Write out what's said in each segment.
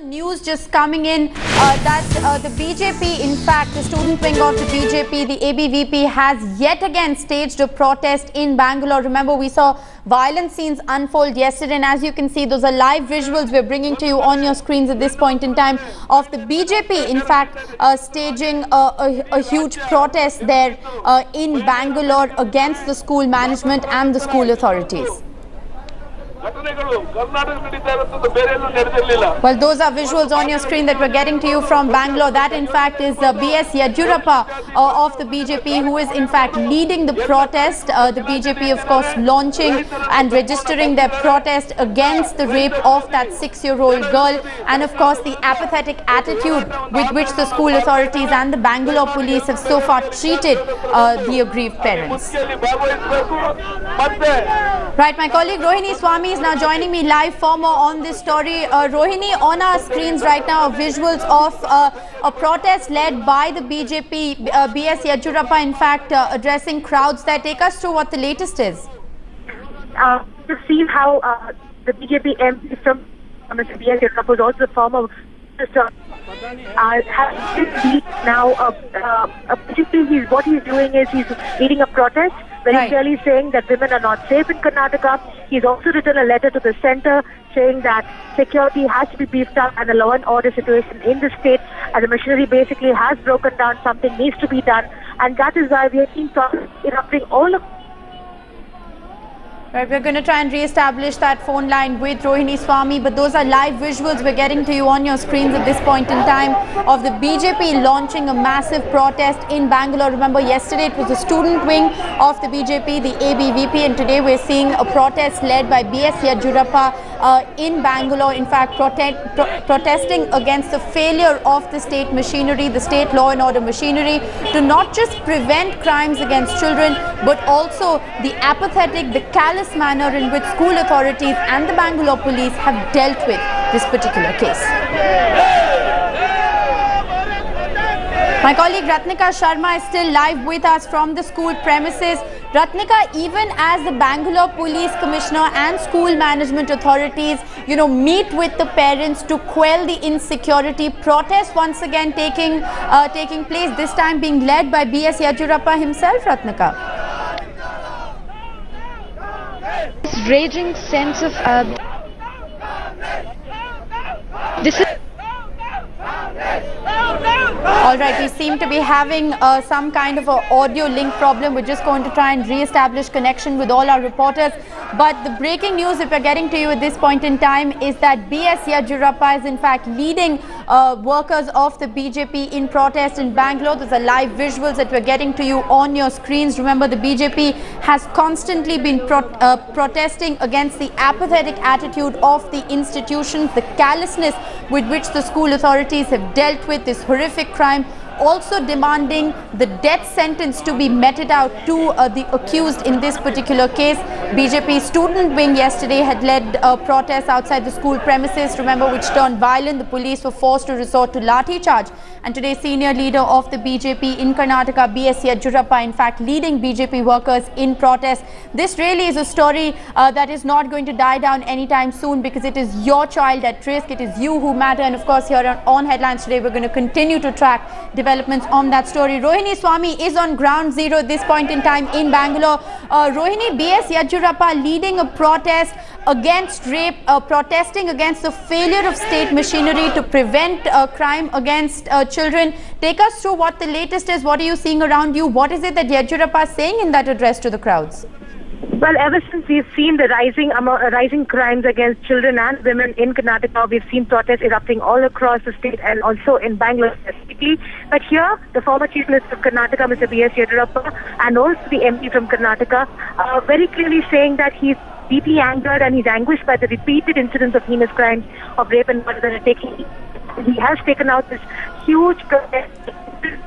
News just coming in that the BJP, in fact, the student wing of the BJP, the ABVP, has yet again staged a protest in Bangalore. Remember, we saw violent scenes unfold yesterday, and as you can see, those are live visuals we're bringing to you on your screens at this point in time of the BJP, in fact, staging a huge protest there in Bangalore against the school management and the school authorities. Well, those are visuals on your screen that we're getting to you from Bangalore. That, in fact, is B.S. Yediyurappa of the BJP, who is, in fact, leading the protest. The BJP, of course, launching and registering their protest against the rape of that 6-year-old girl, and, of course, the apathetic attitude with which the school authorities and the Bangalore police have so far treated the aggrieved parents. Right, my colleague Rohini Swami is now joining me live for more on this story. Rohini, on our screens right now, visuals of a protest led by the BJP, B.S. Yediyurappa, in fact, addressing crowds there. Take us through what the latest is. To see how the BJP MP from Mr. B.S. Yediyurappa, who is also the former minister, has now basically what he's doing is he's leading a protest, very clearly saying that women are not safe in Karnataka. He's also written a letter to the centre saying that security has to be beefed up and the law and order situation in the state as the machinery basically has broken down, something needs to be done, and that is why we have seen talks erupting all of. Right, we're going to try and re-establish that phone line with Rohini Swami, but those are live visuals we're getting to you on your screens at this point in time of the BJP launching a massive protest in Bangalore. Remember, yesterday it was the student wing of the BJP, the ABVP, and today we're seeing a protest led by B.S. Yediyurappa in Bangalore, in fact, protesting against the failure of the state machinery, the state law and order machinery, to not just prevent crimes against children, but also the apathetic, the callous manner in which school authorities and the Bangalore police have dealt with this particular case. My colleague Ratnika Sharma is still live with us from the school premises. Ratnika, even as the Bangalore Police Commissioner and school management authorities, meet with the parents to quell the insecurity, protests once again taking place, this time being led by B.S. Yediyurappa himself, Ratnika. Raging sense of this is. All right, we seem to be having some kind of an audio link problem. We're just going to try and re-establish connection with all our reporters. But the breaking news that we're getting to you at this point in time is that B.S. Yediyurappa is in fact leading workers of the BJP in protest in Bangalore. Those are live visuals that we're getting to you on your screens. Remember, the BJP has constantly been protesting against the apathetic attitude of the institutions, the callousness with which the school authorities have dealt with this horrific crime, also demanding the death sentence to be meted out to the accused in this particular case. BJP student wing yesterday had led protests outside the school premises, remember, which turned violent. The police were forced to resort to lathi charge. And today, senior leader of the BJP in Karnataka, B.S. Yediyurappa, in fact, leading BJP workers in protest. This really is a story that is not going to die down anytime soon, because it is your child at risk. It is you who matter. And of course, here on Headlines today, we're going to continue to track developments on that story. Rohini Swami is on ground zero at this point in time in Bangalore. Rohini, B.S. Yediyurappa leading a protest against rape, protesting against the failure of state machinery to prevent crime against children. Take us through what the latest is. What are you seeing around you? What is it that Yediyurappa is saying in that address to the crowds? Well, ever since we've seen the rising crimes against children and women in Karnataka, we've seen protests erupting all across the state and also in Bangalore specifically. But here, the former Chief Minister of Karnataka, Mr. B.S. Yediyurappa, and also the MP from Karnataka, very clearly saying that he's deeply angered and he's anguished by the repeated incidents of heinous crimes of rape and murder that are taking. He has taken out this huge protest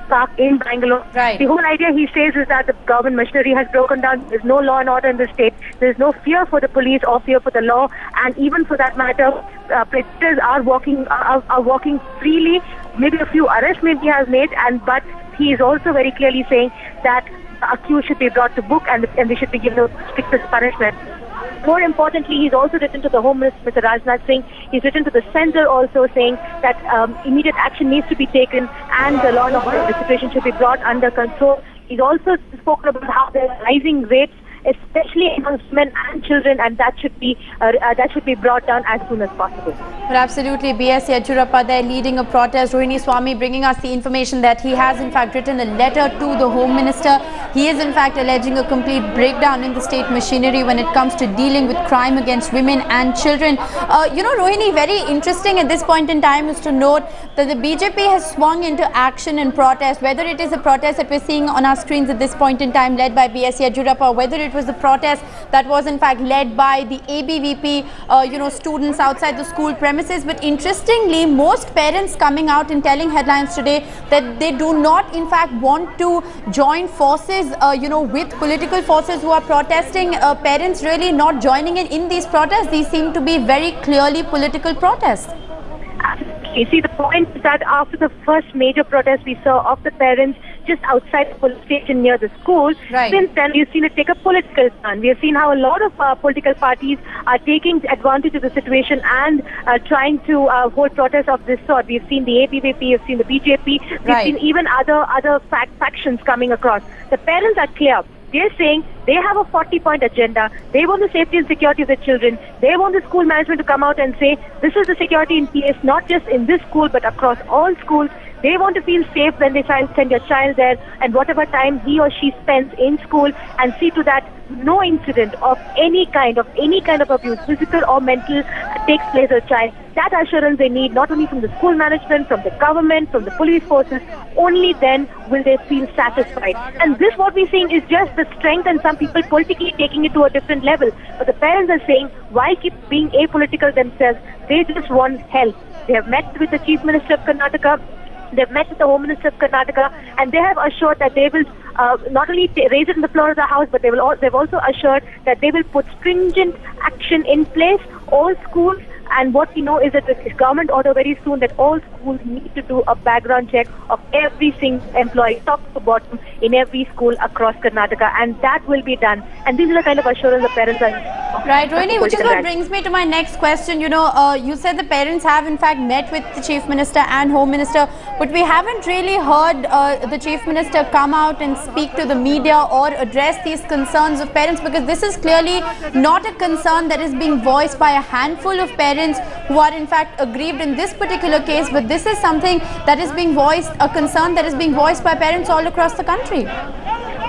park in Bangalore. Right. The whole idea, he says, is that the government machinery has broken down. There's no law and order in the state. There's no fear for the police or fear for the law, and even for that matter, protesters are walking freely. Maybe a few arrests maybe he has made, but he is also very clearly saying that the accused should be brought to book and they should be given the strictest punishment. More importantly, he's also written to the Home Minister, Mr. Rajnath Singh. He's written to the Centre also saying that immediate action needs to be taken and the law and order situation should be brought under control. He's also spoken about how there are rising rapes, especially amongst women and children, and that should be brought down as soon as possible. But absolutely, B.S. Yediyurappa there leading a protest. Rohini Swami bringing us the information that he has in fact written a letter to the Home Minister. He is in fact alleging a complete breakdown in the state machinery when it comes to dealing with crime against women and children. Rohini, very interesting at this point in time is to note that the BJP has swung into action and protest, whether it is a protest that we're seeing on our screens at this point in time led by B.S. Yediyurappa, whether it was the protest that was in fact led by the ABVP, students outside the school premises. But interestingly, most parents coming out and telling headlines today that they do not in fact want to join forces, with political forces who are protesting. Parents really not joining in these protests. These seem to be very clearly political protests. You see, the point is that after the first major protest we saw of the parents just outside the police station near the school, right, since then we've seen it take a political turn. We have seen how a lot of political parties are taking advantage of the situation and trying to hold protests of this sort. We've seen the ABVP, we've seen the BJP, we've seen even other factions coming across. The parents are clear. They're saying they have a 40-point agenda. They want the safety and security of the children. They want the school management to come out and say, this is the security in place, not just in this school, but across all schools. They want to feel safe when they send their child there, and whatever time he or she spends in school, and see to that no incident of any kind of abuse, physical or mental, takes place as a child. That assurance they need, not only from the school management, from the government, from the police forces. Only then will they feel satisfied. And this, what we're seeing, is just the strength, and some people politically taking it to a different level. But the parents are saying, why keep being apolitical themselves? They just want help. They have met with the Chief Minister of Karnataka. They've met with the Home Minister of Karnataka, and they have assured that they will not only raise it in the floor of the House, but they've also assured that they will put stringent action in place. All schools, and what we know is that the government order very soon that all schools need to do a background check of every single employee, top to bottom, in every school across Karnataka, and that will be done. And this is the kind of assurance the parents are. Right, Rohini, which is what brings me to my next question. You said the parents have in fact met with the Chief Minister and Home Minister, but we haven't really heard the Chief Minister come out and speak to the media or address these concerns of parents, because this is clearly not a concern that is being voiced by a handful of parents who are in fact aggrieved in this particular case, but this is something that is being voiced, a concern that is being voiced by parents all across the country.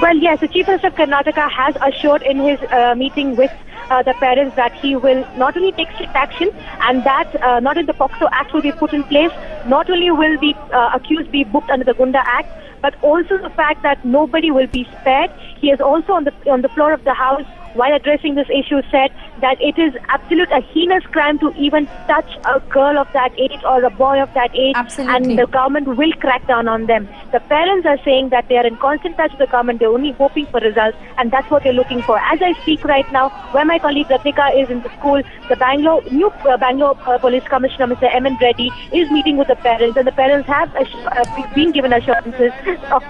Well, yes, the Chief Minister of Karnataka has assured in his meeting with the parents that he will not only take strict action, and that not only the POCSO Act will be put in place, not only will the accused be booked under the Gunda Act, but also the fact that nobody will be spared. He has also on the floor of the House, while addressing this issue, said that it is a heinous crime to even touch a girl of that age or a boy of that age. Absolutely. And the government will crack down on them. The parents are saying that they are in constant touch with the government. They're only hoping for results, and that's what they're looking for. As I speak right now, where my colleague Ratnika is in the school, the new Bangalore Police Commissioner, Mr. M.N. Reddy, is meeting with the parents, and the parents have been given assurances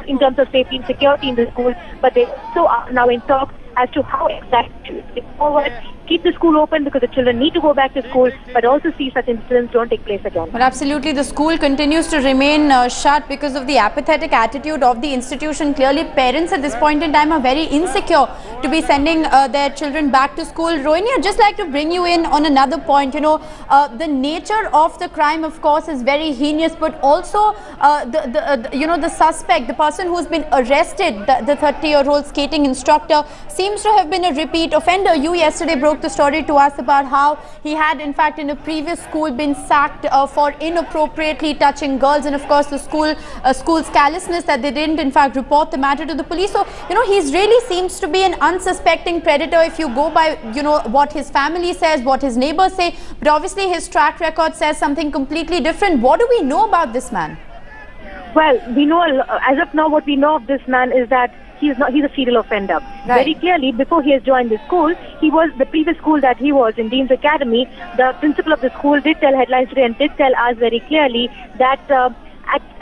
in terms of safety and security in the school, but they also are now in talks as to how exactly to forward, keep the school open because the children need to go back to school, but also see such incidents don't take place again. Well, absolutely. The school continues to remain shut because of the apathetic attitude of the institution. Clearly, parents at this point in time are very insecure to be sending their children back to school. Rohini, I'd just like to bring you in on another point. The nature of the crime, of course, is very heinous, but also the suspect, the person who's been arrested, the 30-year-old skating instructor, seems to have been a repeat offender. You yesterday broke the story to us about how he had in fact in a previous school been sacked for inappropriately touching girls, and of course the school's callousness that they didn't in fact report the matter to the police. So he's really seems to be an unsuspecting predator if you go by what his family says, what his neighbors say, but obviously his track record says something completely different. What do we know about this man? Well, we know, as of now, what we know of this man is that he's a serial offender. Right. Very clearly, before he has joined the school, he was the previous school that he was in, Dean's Academy. The principal of the school did tell Headlines Today and did tell us very clearly that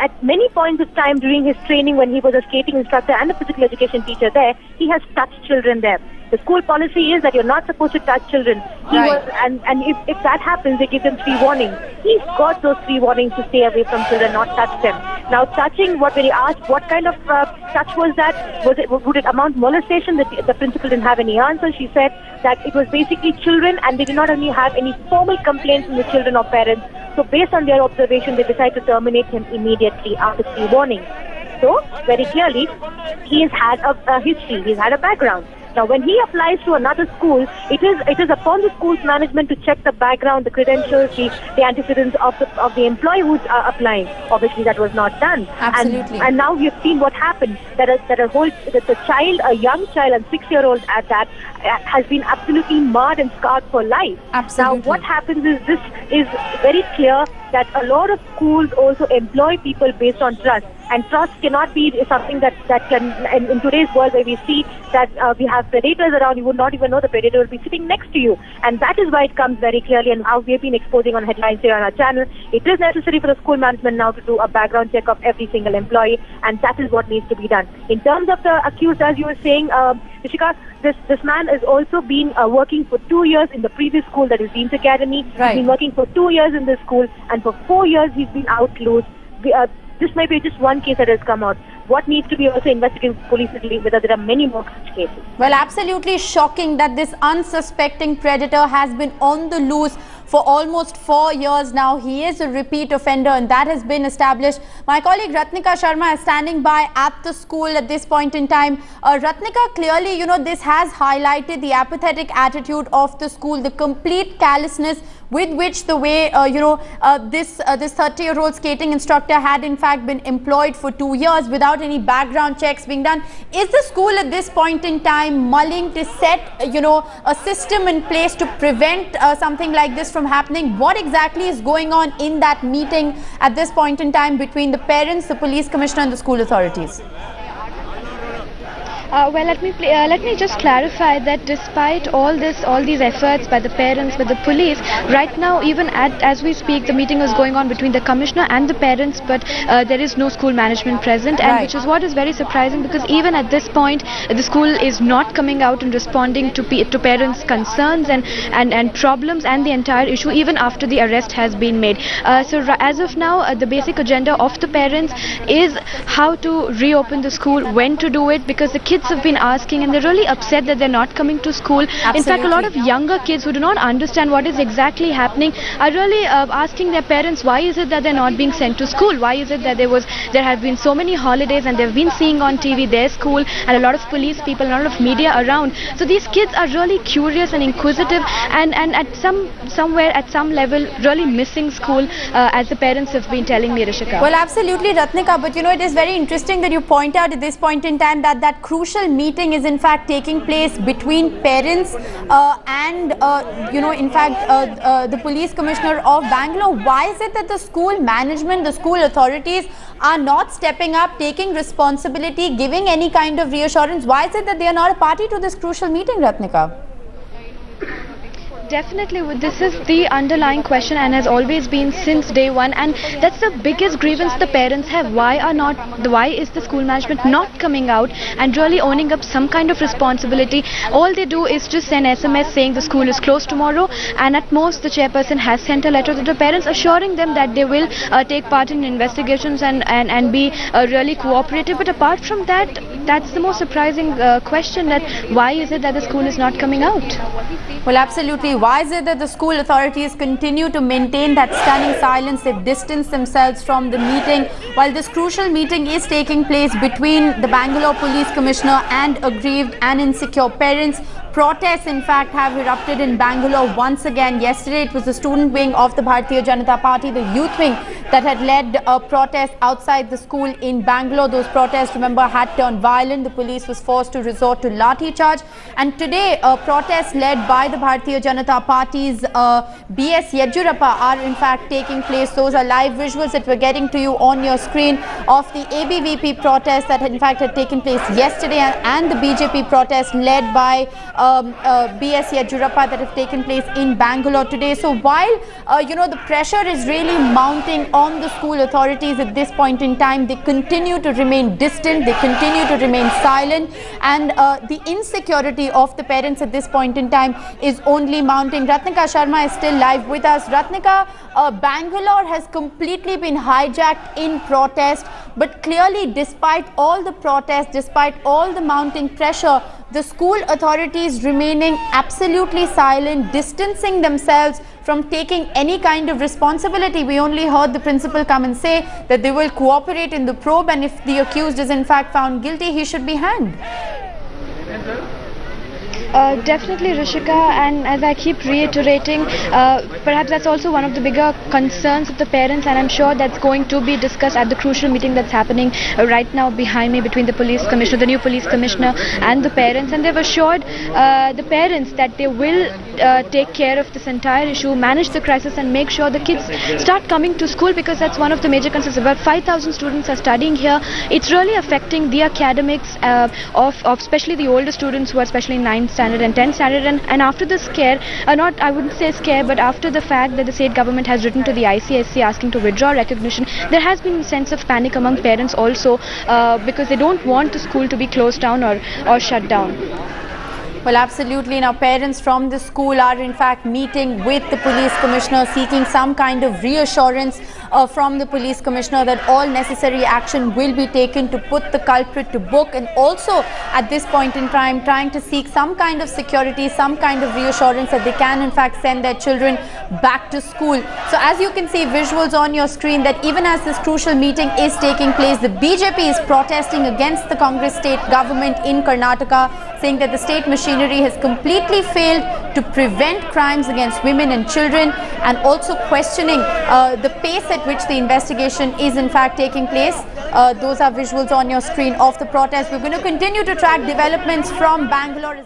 at many points of time during his training when he was a skating instructor and a physical education teacher there, he has touched children there. The school policy is that you're not supposed to touch children. And if that happens, they give them 3 warnings. He's got those 3 warnings to stay away from children, not touch them. Now, touching, when he asked what kind of touch was that, would it amount molestation? The principal didn't have any answer. She said that it was basically children, and they did not only have any formal complaints from the children or parents. So based on their observation, they decided to terminate him immediately after 3 warnings. So, very clearly, he has had a history, he's had a background. Now, when he applies to another school, it is upon the school's management to check the background, the credentials, the antecedents of the employee who's applying. Obviously, that was not done. Absolutely. And now we have seen what happened. That a young child, and 6-year-old at that, has been absolutely marred and scarred for life. Absolutely. Now, what happens is this is very clear that a lot of schools also employ people based on trust. And trust cannot be something that can, in today's world where we see that we have predators around, you would not even know the predator will be sitting next to you. And that is why it comes very clearly, and how we have been exposing on headlines here on our channel. It is necessary for the school management now to do a background check of every single employee, and that is what needs to be done. In terms of the accused, as you were saying, Rishika, this man has also been working for 2 years in the previous school, that is Dean's Academy. Right. He's been working for 2 years in this school, and for 4 years he's been out loose. This may be just one case that has come out. What needs to be also investigated police whether there are many more such cases. Well, absolutely shocking that this unsuspecting predator has been on the loose for almost 4 years now. He is a repeat offender, and that has been established. My colleague Ratnika Sharma is standing by at the school at this point in time. Ratnika, clearly, this has highlighted the apathetic attitude of the school, the complete callousness with which the way, this 30-year-old skating instructor had in fact been employed for 2 years without any background checks being done. Is the school at this point in time mulling to set, a system in place to prevent something like this from happening? What exactly is going on in that meeting at this point in time between the parents, the police commissioner and the school authorities? Well, let me just clarify that despite all these efforts by the parents, by the police, right now, even as we speak, the meeting is going on between the commissioner and the parents, but there is no school management present, and which is what is very surprising, because even at this point, the school is not coming out and responding to parents' concerns and problems and the entire issue, even after the arrest has been made. So as of now, the basic agenda of the parents is how to reopen the school, when to do it, because the kids have been asking, and they're really upset that they're not coming to school. Absolutely. In fact, a lot of younger kids who do not understand what is exactly happening are really asking their parents, why is it that they're not being sent to school? Why is it that there have been so many holidays and they've been seeing on TV their school, and a lot of police people, a lot of media around. So these kids are really curious and inquisitive, and at somewhere at some level really missing school, as the parents have been telling me, Rishika. Well, absolutely, Ratnika, but it is very interesting that you point out at this point in time that crucial meeting is in fact taking place between parents and the police commissioner of Bangalore. Why is it that the school management, the school authorities are not stepping up, taking responsibility, giving any kind of reassurance? Why is it that they are not a party to this crucial meeting, Ratnika? Definitely, this is the underlying question, and has always been since day one, and that's the biggest grievance the parents have. Why is the school management not coming out and really owning up some kind of responsibility? All they do is just send SMS saying the school is closed tomorrow, and at most the chairperson has sent a letter to the parents assuring them that they will take part in investigations and be really cooperative. But apart from that, that's the most surprising question, that why is it that the school is not coming out? Well, absolutely. Why is it that the school authorities continue to maintain that stunning silence? They've distanced themselves from the meeting while this crucial meeting is taking place between the Bangalore police commissioner and aggrieved and insecure parents. Protests, in fact, have erupted in Bangalore once again. Yesterday, it was the student wing of the Bharatiya Janata Party, the youth wing, that had led a protest outside the school in Bangalore. Those protests, remember, had turned violent. The police was forced to resort to lathi charge. And today, protests led by the Bharatiya Janata Party's B.S. Yediyurappa are in fact taking place. Those are live visuals that we're getting to you on your screen of the ABVP protest that in fact had taken place yesterday, and the BJP protest led by B.S. Yediyurappa that have taken place in Bangalore today. So while the pressure is really mounting on the school authorities at this point in time. They continue to remain distant, they continue to remain silent, and the insecurity of the parents at this point in time is only mounting. Ratnika Sharma is still live with us. Ratnika, Bangalore has completely been hijacked in protest, but clearly despite all the protests, despite all the mounting pressure, the school authorities remaining absolutely silent, distancing themselves from taking any kind of responsibility. We only heard the principal come and say that they will cooperate in the probe, and if the accused is in fact found guilty, he should be hanged. Definitely, Rishika, and as I keep reiterating, perhaps that's also one of the bigger concerns of the parents, and I'm sure that's going to be discussed at the crucial meeting that's happening right now behind me between the police commissioner, the new police commissioner, and the parents. And they've assured the parents that they will take care of this entire issue, manage the crisis, and make sure the kids start coming to school, because that's one of the major concerns. About 5,000 students are studying here. It's really affecting the academics of especially the older students who are especially 9th standard and 10th standard, and after the scare, I wouldn't say scare, but after the fact that the state government has written to the ICSC asking to withdraw recognition, there has been a sense of panic among parents also, because they don't want the school to be closed down or shut down. Well, absolutely. Now, parents from the school are in fact meeting with the police commissioner, seeking some kind of reassurance from the police commissioner that all necessary action will be taken to put the culprit to book, and also at this point in time trying to seek some kind of security, some kind of reassurance that they can in fact send their children back to school. So as you can see visuals on your screen, that even as this crucial meeting is taking place, the BJP is protesting against the Congress state government in Karnataka, saying that the state machinery has completely failed to prevent crimes against women and children, and also questioning the pace at which the investigation is in fact taking place. Those are visuals on your screen of the protest. We're going to continue to track developments from Bangalore.